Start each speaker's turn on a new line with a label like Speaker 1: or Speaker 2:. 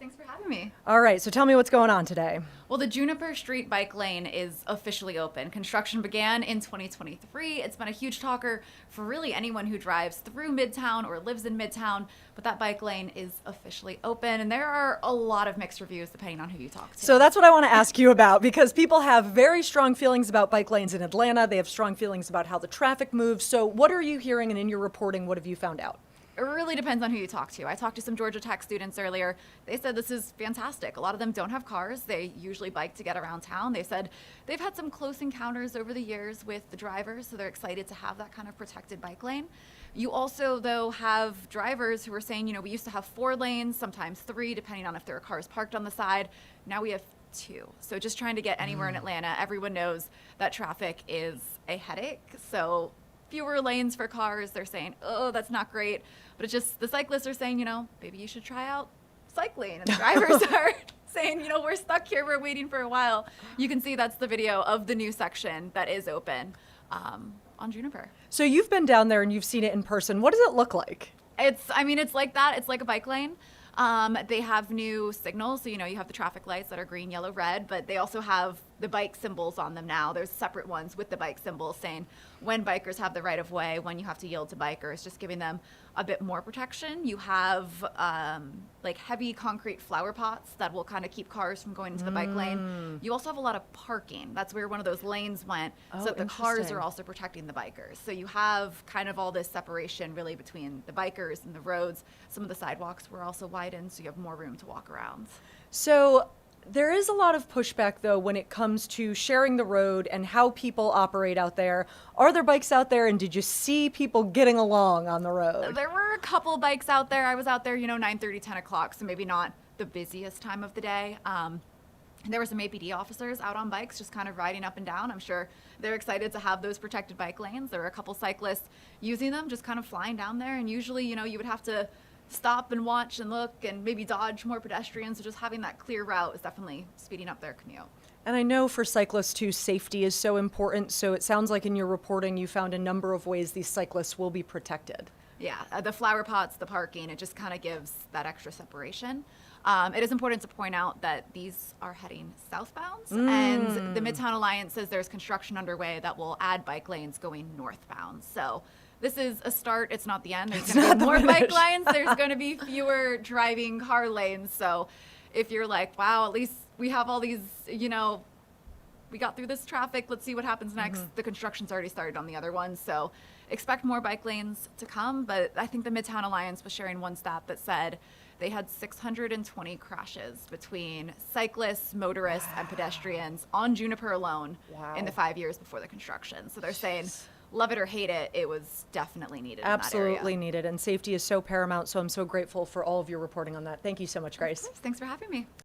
Speaker 1: Thanks for having me.
Speaker 2: All right, so tell me what's going on today.
Speaker 1: Well, the Juniper Street bike lane is officially open. Construction began in 2023. It's been a huge talker for really anyone who drives through Midtown or lives in Midtown, but that bike lane is officially open, and there are a lot of mixed reviews depending on who you talk to.
Speaker 2: So that's what I want to ask you about, because people have very strong feelings about bike lanes in Atlanta. They have strong feelings about how the traffic moves. So what are you hearing, and in your reporting, what have you found out?
Speaker 1: It really depends on who you talk to. I talked to some Georgia Tech students earlier. They said this is fantastic. A lot of them don't have cars. They usually bike to get around town. They said they've had some close encounters over the years with the drivers, so they're excited to have that kind of protected bike lane. You also, though, have drivers who are saying, we used to have 4 lanes, sometimes 3, depending on if there are cars parked on the side. Now we have 2. So just trying to get anywhere in Atlanta, everyone knows that traffic is a headache. So fewer lanes for cars. They're saying, oh, that's not great. But it's just the cyclists are saying, maybe you should try out cycling. And the drivers are saying, we're stuck here. We're waiting for a while. You can see that's the video of the new section that is open on Juniper.
Speaker 2: So you've been down there and you've seen it in person. What does it look like?
Speaker 1: It's like that. It's like a bike lane. They have new signals. So, you have the traffic lights that are green, yellow, red, but they also have the bike symbols on them now. There's separate ones with the bike symbols saying when bikers have the right of way, when you have to yield to bikers, just giving them a bit more protection. You have like heavy concrete flower pots that will kind of keep cars from going into the bike lane. You also have a lot of parking. That's where one of those lanes went, so that the cars are also protecting the bikers. So you have kind of all this separation really between the bikers and the roads. Some of the sidewalks were also widened, so you have more room to walk around.
Speaker 2: So there is a lot of pushback, though, when it comes to sharing the road and how people operate out there. Are there bikes out there, and did you see people getting along on the road?
Speaker 1: There were a couple bikes out there. I was out there, 9:30, 10 o'clock, so maybe not the busiest time of the day. There were some APD officers out on bikes just kind of riding up and down. I'm sure they're excited to have those protected bike lanes. There were a couple cyclists using them, just kind of flying down there. And usually, you would have to stop and watch and look and maybe dodge more pedestrians. So just having that clear route is definitely speeding up their commute.
Speaker 2: And I know for cyclists too, safety is so important. So it sounds like in your reporting, you found a number of ways these cyclists will be protected.
Speaker 1: Yeah, the flower pots, the parking, it just kind of gives that extra separation. It is important to point out that these are heading southbound, and the Midtown Alliance says there's construction underway that will add bike lanes going northbound. So this is a start. It's not the end. There's going to be more bike lanes. There's going to be fewer driving car lanes. So if you're like, wow, at least we have all these, we got through this traffic. Let's see what happens next. The construction's already started on the other ones. So expect more bike lanes to come. But I think the Midtown Alliance was sharing one stat that said they had 620 crashes between cyclists, motorists, and pedestrians on Juniper alone in the 5 years before the construction. So they're saying, love it or hate it, it was definitely needed.
Speaker 2: Absolutely needed. And safety is so paramount. So I'm so grateful for all of your reporting on that. Thank you so much, Grace.
Speaker 1: Thanks for having me.